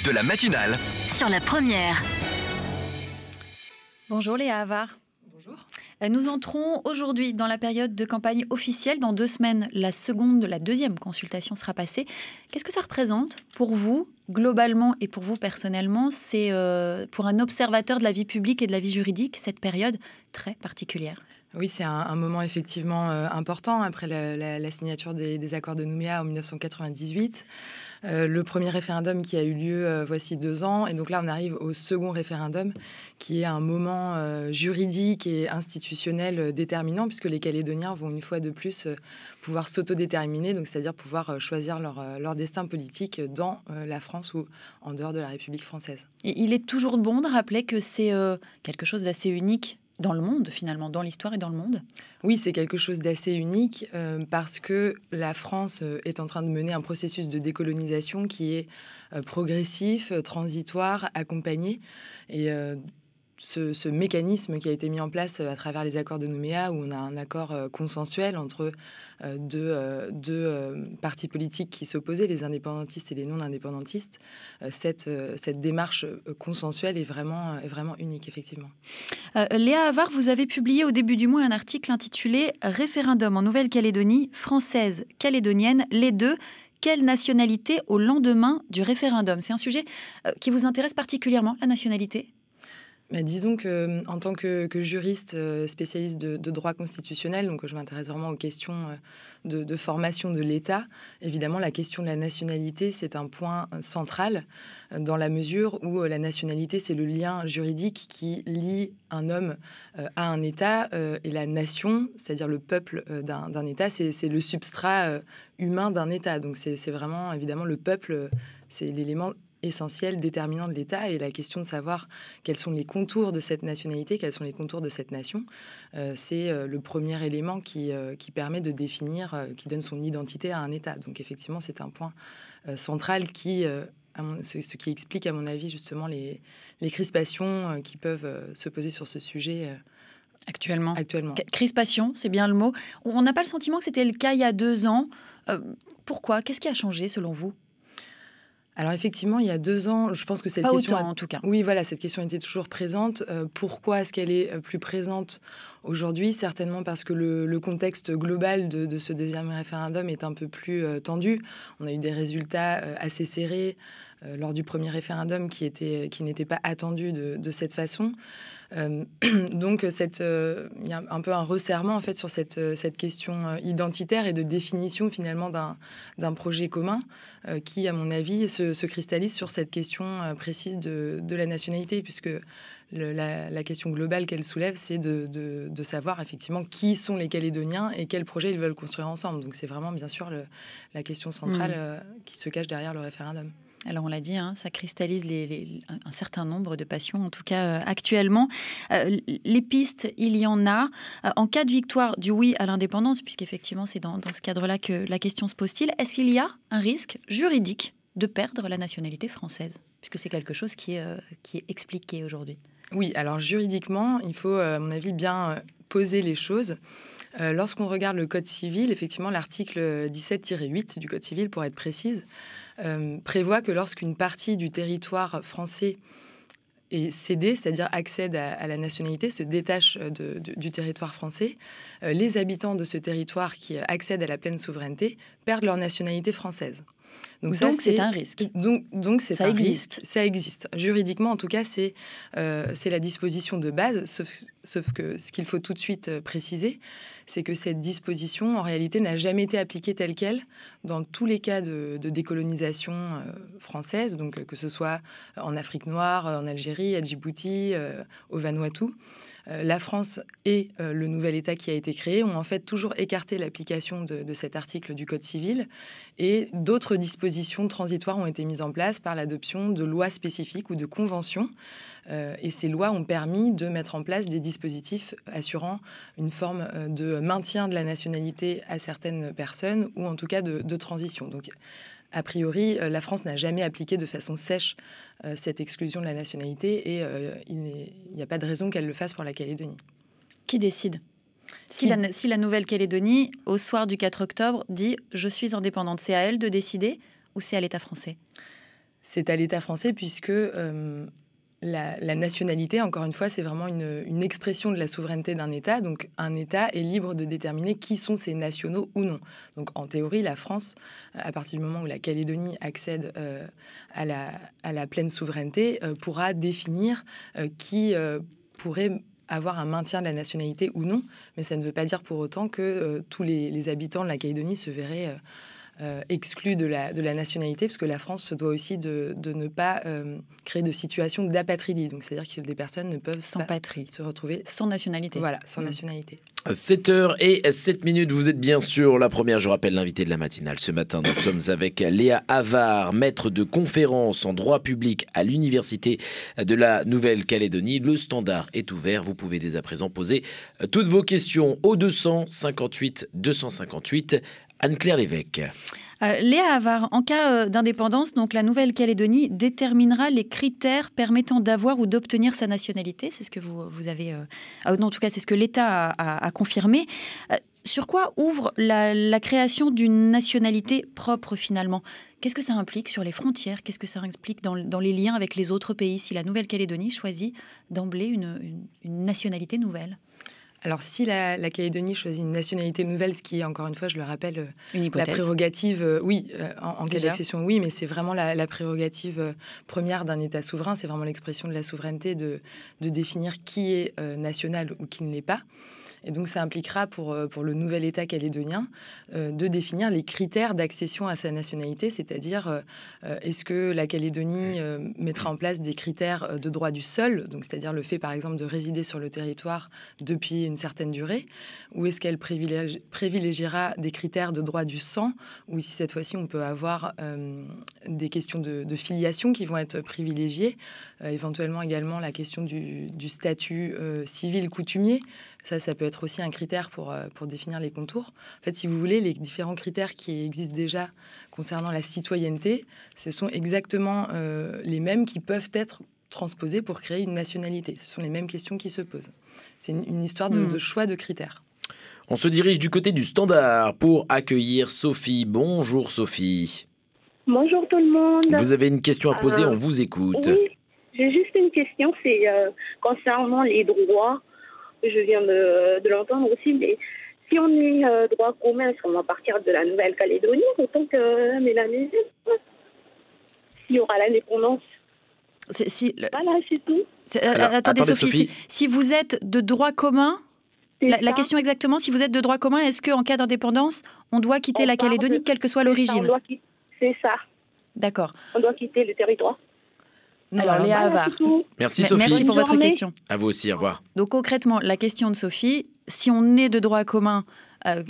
de la matinale sur la première. Bonjour Léa Havard. Bonjour. Nous entrons aujourd'hui dans la période de campagne officielle. Dans 2 semaines, la deuxième consultation sera passée. Qu'est-ce que ça représente pour vous, globalement, et pour vous personnellement? C'est pour un observateur de la vie publique et de la vie juridique, cette période très particulière. Oui, c'est un moment effectivement important après la signature des accords de Nouméa en 1998. Le premier référendum qui a eu lieu voici 2 ans. Et donc là, on arrive au second référendum qui est un moment juridique et institutionnel déterminant puisque les Calédoniens vont une fois de plus pouvoir s'autodéterminer, donc c'est-à-dire pouvoir choisir leur destin politique dans la France ou en dehors de la République française. Et il est toujours bon de rappeler que c'est quelque chose d'assez unique dans le monde, finalement, dans l'histoire et dans le monde. Oui, c'est quelque chose d'assez unique parce que la France est en train de mener un processus de décolonisation qui est progressif, transitoire, accompagné. Et ce mécanisme qui a été mis en place à travers les accords de Nouméa, où on a un accord consensuel entre deux partis politiques qui s'opposaient, les indépendantistes et les non-indépendantistes, cette démarche consensuelle est vraiment unique, effectivement. Léa Havard, vous avez publié au début du mois un article intitulé « Référendum en Nouvelle-Calédonie, française, calédonienne, les deux ». Quelle nationalité au lendemain du référendum? C'est un sujet qui vous intéresse particulièrement, la nationalité? Disons qu'en tant que juriste spécialiste de droit constitutionnel, donc je m'intéresse vraiment aux questions de formation de l'État. Évidemment, la question de la nationalité, c'est un point central dans la mesure où la nationalité, c'est le lien juridique qui lie un homme à un État et la nation, c'est-à-dire le peuple d'un État, c'est le substrat humain d'un État. Donc c'est vraiment, évidemment, le peuple, c'est l'élément essentiel, déterminant de l'État, et la question de savoir quels sont les contours de cette nationalité, quels sont les contours de cette nation, c'est le premier élément qui permet de définir, qui donne son identité à un État. Donc effectivement, c'est un point central ce qui explique, à mon avis, justement les crispations qui peuvent se poser sur ce sujet actuellement. Crispation, c'est bien le mot. On n'a pas le sentiment que c'était le cas il y a 2 ans. Pourquoi? Qu'est-ce qui a changé selon vous? Alors effectivement, il y a 2 ans, je pense que cette question... en tout cas. Oui, voilà, cette question était toujours présente. Pourquoi est-ce qu'elle est plus présente aujourd'hui? Certainement parce que le contexte global de ce deuxième référendum est un peu plus tendu. On a eu des résultats assez serrés lors du premier référendum qui n'étaient pas attendus de cette façon. Donc, il y a un peu un resserrement en fait sur cette question identitaire et de définition finalement d'un projet commun qui, à mon avis, se cristallise sur cette question précise de la nationalité, puisque la question globale qu'elle soulève, c'est de savoir effectivement qui sont les Calédoniens et quel projet ils veulent construire ensemble. Donc, c'est vraiment bien sûr la question centrale qui se cache derrière le référendum. Alors on l'a dit, ça cristallise un certain nombre de passions, en tout cas actuellement. Les pistes, il y en a. En cas de victoire du oui à l'indépendance, puisqu'effectivement c'est dans ce cadre-là que la question se pose-t-il, est-ce qu'il y a un risque juridique de perdre la nationalité française? Puisque c'est quelque chose qui est expliqué aujourd'hui. Oui, alors juridiquement, il faut, à mon avis, bien poser les choses. Lorsqu'on regarde le Code civil, effectivement, l'article 17-8 du Code civil, pour être précise, prévoit que lorsqu'une partie du territoire français est cédée, c'est-à-dire accède à la nationalité, se détache du territoire français, les habitants de ce territoire qui accèdent à la pleine souveraineté perdent leur nationalité française. Donc c'est un risque. Donc ça existe. Ça existe. Juridiquement, en tout cas, c'est la disposition de base, sauf que ce qu'il faut tout de suite préciser, c'est que cette disposition, en réalité, n'a jamais été appliquée telle qu'elle dans tous les cas de décolonisation française, donc que ce soit en Afrique noire, en Algérie, à Djibouti, au Vanuatu. La France et le nouvel État qui a été créé ont en fait toujours écarté l'application de cet article du Code civil, et d'autres dispositions transitoires ont été mises en place par l'adoption de lois spécifiques ou de conventions. Et ces lois ont permis de mettre en place des dispositifs assurant une forme de maintien de la nationalité à certaines personnes, ou en tout cas de transition. Donc, a priori, la France n'a jamais appliqué de façon sèche cette exclusion de la nationalité, et il n'y a pas de raison qu'elle le fasse pour la Calédonie. Qui décide? Si la Nouvelle-Calédonie, au soir du 4 octobre, dit « je suis indépendante », c'est à elle de décider ou c'est à l'État français? C'est à l'État français puisque la nationalité, encore une fois, c'est vraiment une expression de la souveraineté d'un État. Donc un État est libre de déterminer qui sont ses nationaux ou non. Donc en théorie, la France, à partir du moment où la Calédonie accède à la pleine souveraineté, pourra définir qui pourrait avoir un maintien de la nationalité ou non. Mais ça ne veut pas dire pour autant que tous les habitants de la Calédonie se verraient exclus de la nationalité, parce que la France se doit aussi de ne pas créer de situation d'apatridie. Donc, c'est-à-dire que des personnes ne peuvent sans pas patrie, se retrouver sans nationalité. Voilà, sans nationalité. 7h07, vous êtes bien sûr la première, je rappelle l'invité de la matinale. Ce matin, nous sommes avec Léa Havard, maître de conférences en droit public à l'Université de la Nouvelle-Calédonie. Le standard est ouvert, vous pouvez dès à présent poser toutes vos questions au 258 258. Anne-Claire Lévesque. Léa Havard, en cas d'indépendance, donc la Nouvelle-Calédonie déterminera les critères permettant d'avoir ou d'obtenir sa nationalité. C'est ce que vous avez... non, en tout cas, c'est ce que l'État a confirmé. Sur quoi ouvre la création d'une nationalité propre, finalement ? Qu'est-ce que ça implique sur les frontières ? Qu'est-ce que ça implique dans les liens avec les autres pays, si la Nouvelle-Calédonie choisit d'emblée une nationalité nouvelle ? Alors, si la Calédonie choisit une nationalité nouvelle, ce qui est, encore une fois, je le rappelle, la prérogative, oui, en cas d'accession, oui, mais c'est vraiment la prérogative première d'un État souverain. C'est vraiment l'expression de la souveraineté de définir qui est national ou qui ne l'est pas. Et donc, ça impliquera pour le nouvel État calédonien de définir les critères d'accession à sa nationalité, c'est-à-dire est-ce que la Calédonie mettra en place des critères de droit du sol, donc c'est-à-dire le fait, par exemple, de résider sur le territoire depuis une certaine durée, ou est-ce qu'elle privilégiera des critères de droit du sang, ou ici, cette fois-ci, on peut avoir des questions de filiation qui vont être privilégiées, éventuellement également la question du statut civil coutumier. Ça peut être aussi un critère pour définir les contours. En fait, si vous voulez, les différents critères qui existent déjà concernant la citoyenneté, ce sont exactement les mêmes qui peuvent être transposés pour créer une nationalité. Ce sont les mêmes questions qui se posent. C'est une histoire de choix de critères. On se dirige du côté du standard pour accueillir Sophie. Bonjour Sophie. Bonjour tout le monde. Vous avez une question à poser, on vous écoute. Oui, j'ai juste une question, c'est concernant les droits. Je viens de l'entendre aussi, mais si on est droit commun, est-ce qu'on va partir de la Nouvelle-Calédonie autant que Mélanésie, s'il y aura l'indépendance? Voilà, c'est tout. Attendez Sophie, si vous êtes de droit commun, la question exactement, si vous êtes de droit commun, est-ce qu'en cas d'indépendance, on doit quitter la Calédonie, quelle que soit l'origine? C'est ça. D'accord. On doit quitter le territoire. Alors, Léa Havard. Merci Sophie. Merci pour votre question. À vous aussi, au revoir. Donc concrètement, la question de Sophie, si on est de droit commun,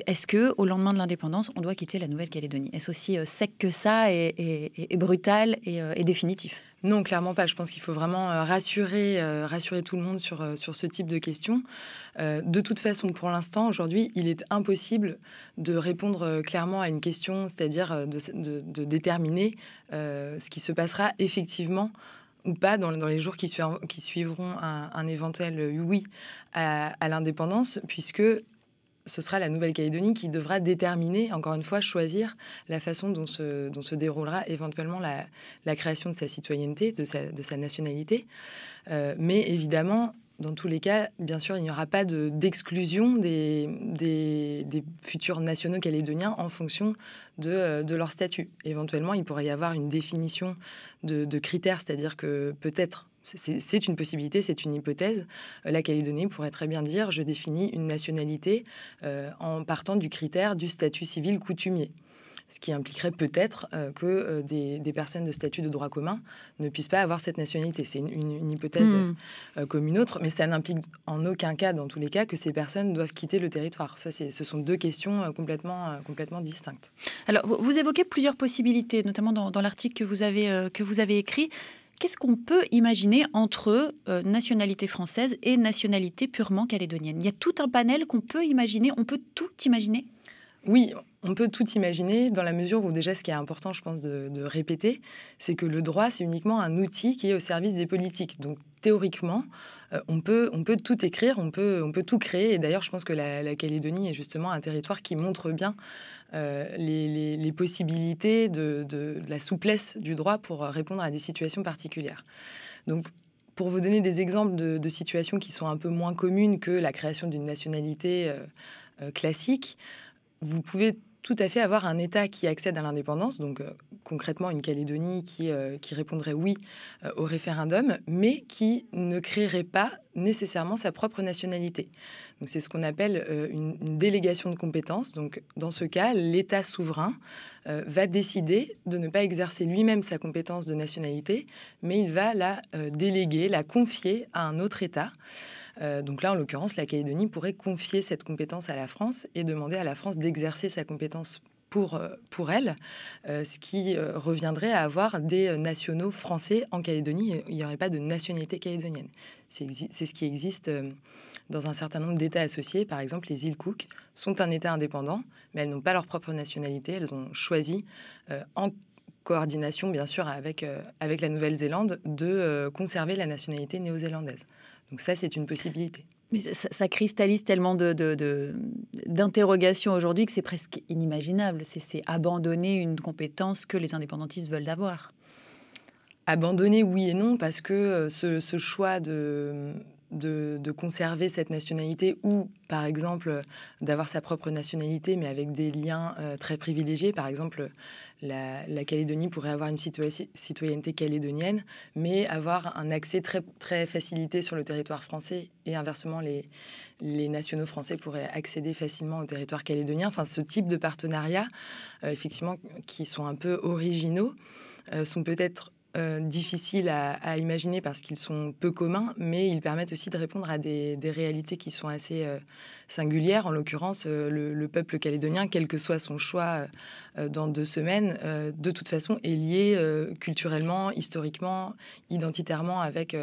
est-ce qu'au lendemain de l'indépendance, on doit quitter la Nouvelle-Calédonie? Est-ce aussi sec que ça et brutal et définitif? Non, clairement pas. Je pense qu'il faut vraiment rassurer tout le monde sur ce type de questions. De toute façon, pour l'instant, aujourd'hui, il est impossible de répondre clairement à une question, c'est-à-dire de déterminer ce qui se passera effectivement ou pas dans les jours qui suivront un éventuel oui à l'indépendance, puisque ce sera la Nouvelle-Calédonie qui devra déterminer, encore une fois, choisir la façon dont se déroulera éventuellement la création de sa citoyenneté, de sa nationalité. Mais évidemment, dans tous les cas, bien sûr, il n'y aura pas d'exclusion des futurs nationaux calédoniens en fonction de leur statut. Éventuellement, il pourrait y avoir une définition de critères, c'est-à-dire que peut-être, c'est une possibilité, c'est une hypothèse, la Calédonie pourrait très bien dire « je définis une nationalité en partant du critère du statut civil coutumier ». Ce qui impliquerait peut-être que des personnes de statut de droit commun ne puissent pas avoir cette nationalité. C'est une hypothèse comme une autre, mais ça n'implique en aucun cas, dans tous les cas, que ces personnes doivent quitter le territoire. Ce sont deux questions complètement distinctes. Alors, vous évoquez plusieurs possibilités, notamment dans l'article que vous avez écrit. Qu'est-ce qu'on peut imaginer entre nationalité française et nationalité purement calédonienne? Il y a tout un panel qu'on peut imaginer, on peut tout imaginer? Oui, on peut tout imaginer dans la mesure où déjà ce qui est important, je pense, de répéter, c'est que le droit, c'est uniquement un outil qui est au service des politiques. Donc théoriquement, on peut tout écrire, on peut tout créer. Et d'ailleurs, je pense que la Calédonie est justement un territoire qui montre bien les possibilités de la souplesse du droit pour répondre à des situations particulières. Donc, pour vous donner des exemples de situations qui sont un peu moins communes que la création d'une nationalité classique, vous pouvez tout à fait avoir un État qui accède à l'indépendance, donc concrètement une Calédonie qui répondrait oui au référendum, mais qui ne créerait pas nécessairement sa propre nationalité. Donc c'est ce qu'on appelle une délégation de compétences. Donc dans ce cas, l'État souverain va décider de ne pas exercer lui-même sa compétence de nationalité, mais il va la déléguer, la confier à un autre État. Donc là, en l'occurrence, la Calédonie pourrait confier cette compétence à la France et demander à la France d'exercer sa compétence pour elle, ce qui reviendrait à avoir des nationaux français en Calédonie. Il n'y aurait pas de nationalité calédonienne. C'est ce qui existe dans un certain nombre d'États associés. Par exemple, les îles Cook sont un État indépendant, mais elles n'ont pas leur propre nationalité. Elles ont choisi, en coordination bien sûr avec la Nouvelle-Zélande, de conserver la nationalité néo-zélandaise. Donc ça, c'est une possibilité. Mais ça cristallise tellement d'interrogations aujourd'hui que c'est presque inimaginable. C'est abandonner une compétence que les indépendantistes veulent avoir. Abandonner, oui et non, parce que ce choix de conserver cette nationalité ou, par exemple, d'avoir sa propre nationalité, mais avec des liens très privilégiés. Par exemple, la Calédonie pourrait avoir une citoyenneté calédonienne, mais avoir un accès très, très facilité sur le territoire français, et inversement, les nationaux français pourraient accéder facilement au territoire calédonien. Enfin, ce type de partenariats, effectivement, qui sont un peu originaux, sont peut-être difficiles à imaginer parce qu'ils sont peu communs, mais ils permettent aussi de répondre à des réalités qui sont assez singulières. En l'occurrence, le peuple calédonien, quel que soit son choix dans 2 semaines, de toute façon est lié culturellement, historiquement, identitairement avec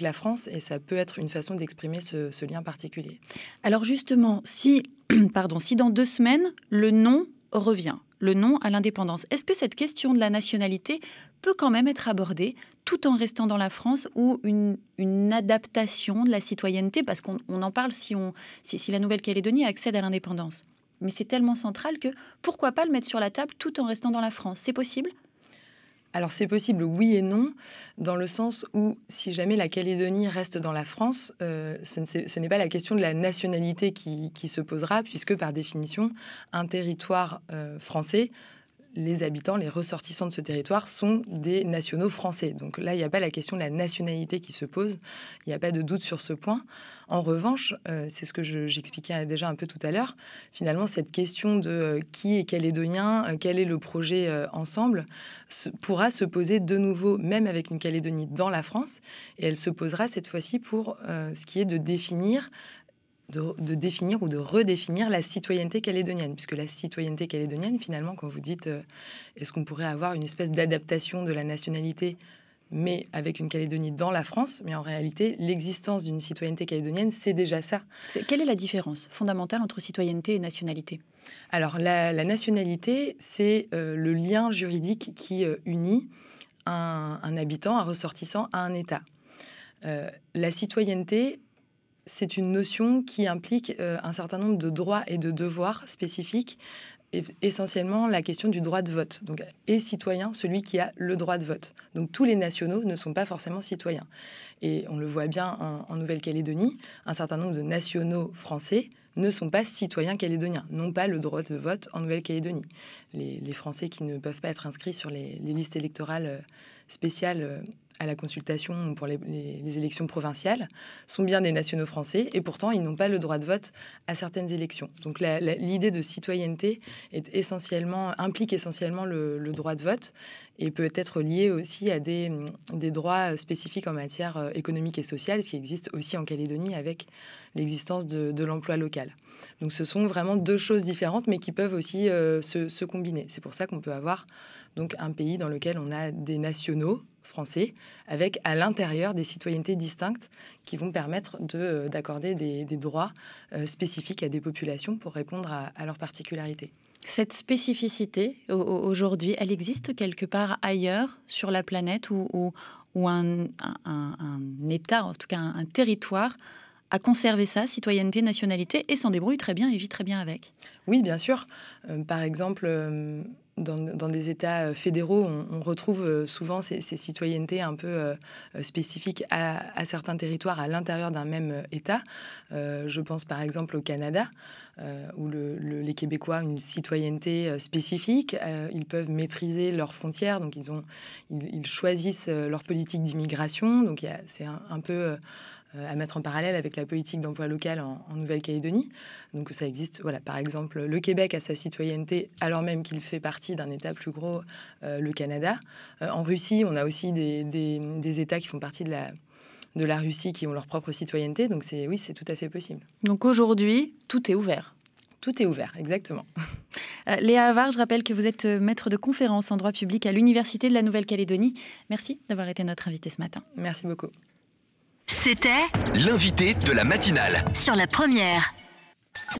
la France, et ça peut être une façon d'exprimer ce lien particulier. Alors justement, si dans 2 semaines, le non revient, le non à l'indépendance, est-ce que cette question de la nationalité peut quand même être abordée tout en restant dans la France, ou une adaptation de la citoyenneté, parce qu'on en parle si la Nouvelle-Calédonie accède à l'indépendance. Mais c'est tellement central que pourquoi pas le mettre sur la table tout en restant dans la France? C'est possible ? Alors c'est possible, oui et non, dans le sens où si jamais la Calédonie reste dans la France, ce n'est pas la question de la nationalité qui se posera, puisque par définition, un territoire français, les habitants, les ressortissants de ce territoire sont des nationaux français. Donc là, il n'y a pas la question de la nationalité qui se pose. Il n'y a pas de doute sur ce point. En revanche, c'est ce que j'expliquais déjà un peu tout à l'heure, finalement, cette question de qui est calédonien, quel est le projet ensemble, pourra se poser de nouveau, même avec une Calédonie dans la France. Et elle se posera cette fois-ci pour ce qui est de définir ou de redéfinir la citoyenneté calédonienne. Puisque la citoyenneté calédonienne, finalement, quand vous dites est-ce qu'on pourrait avoir une espèce d'adaptation de la nationalité, mais avec une Calédonie dans la France, mais en réalité, l'existence d'une citoyenneté calédonienne, c'est déjà ça. Quelle est la différence fondamentale entre citoyenneté et nationalité ? Alors, la nationalité, c'est le lien juridique qui unit un habitant, un ressortissant à un État. La citoyenneté, c'est une notion qui implique un certain nombre de droits et de devoirs spécifiques, et essentiellement la question du droit de vote. Donc, est citoyen celui qui a le droit de vote. Donc tous les nationaux ne sont pas forcément citoyens. Et on le voit bien en Nouvelle-Calédonie, un certain nombre de nationaux français ne sont pas citoyens calédoniens, n'ont pas le droit de vote en Nouvelle-Calédonie. Les Français qui ne peuvent pas être inscrits sur les listes électorales spéciales à la consultation pour les élections provinciales sont bien des nationaux français, et pourtant ils n'ont pas le droit de vote à certaines élections. Donc l'idée de citoyenneté implique essentiellement le droit de vote, et peut être liée aussi à des droits spécifiques en matière économique et sociale, ce qui existe aussi en Calédonie avec l'existence de l'emploi local. Donc ce sont vraiment 2 choses différentes, mais qui peuvent aussi se combiner. C'est pour ça qu'on peut avoir donc un pays dans lequel on a des nationaux français, avec à l'intérieur des citoyennetés distinctes qui vont permettre d'accorder des droits spécifiques à des populations pour répondre à leurs particularités. Cette spécificité, aujourd'hui, elle existe quelque part ailleurs sur la planète où ou un État, en tout cas un territoire, à conserver sa citoyenneté, nationalité, et s'en débrouille très bien et vit très bien avec? Oui, bien sûr. Par exemple, dans des États fédéraux, on retrouve souvent ces citoyennetés un peu spécifiques à certains territoires à l'intérieur d'un même État. Je pense par exemple au Canada, où les Québécois ont une citoyenneté spécifique. Ils peuvent maîtriser leurs frontières, donc ils choisissent leur politique d'immigration. Donc c'est un peu à mettre en parallèle avec la politique d'emploi local en Nouvelle-Calédonie. Donc ça existe, voilà, par exemple, le Québec a sa citoyenneté alors même qu'il fait partie d'un État plus gros, le Canada. En Russie, on a aussi des États qui font partie de la Russie qui ont leur propre citoyenneté. Donc oui, c'est tout à fait possible. Donc aujourd'hui, tout est ouvert. Tout est ouvert, exactement. Léa Havard, je rappelle que vous êtes maître de conférence en droit public à l'Université de la Nouvelle-Calédonie. Merci d'avoir été notre invitée ce matin. Merci beaucoup. C'était l'invité de la matinale sur la première.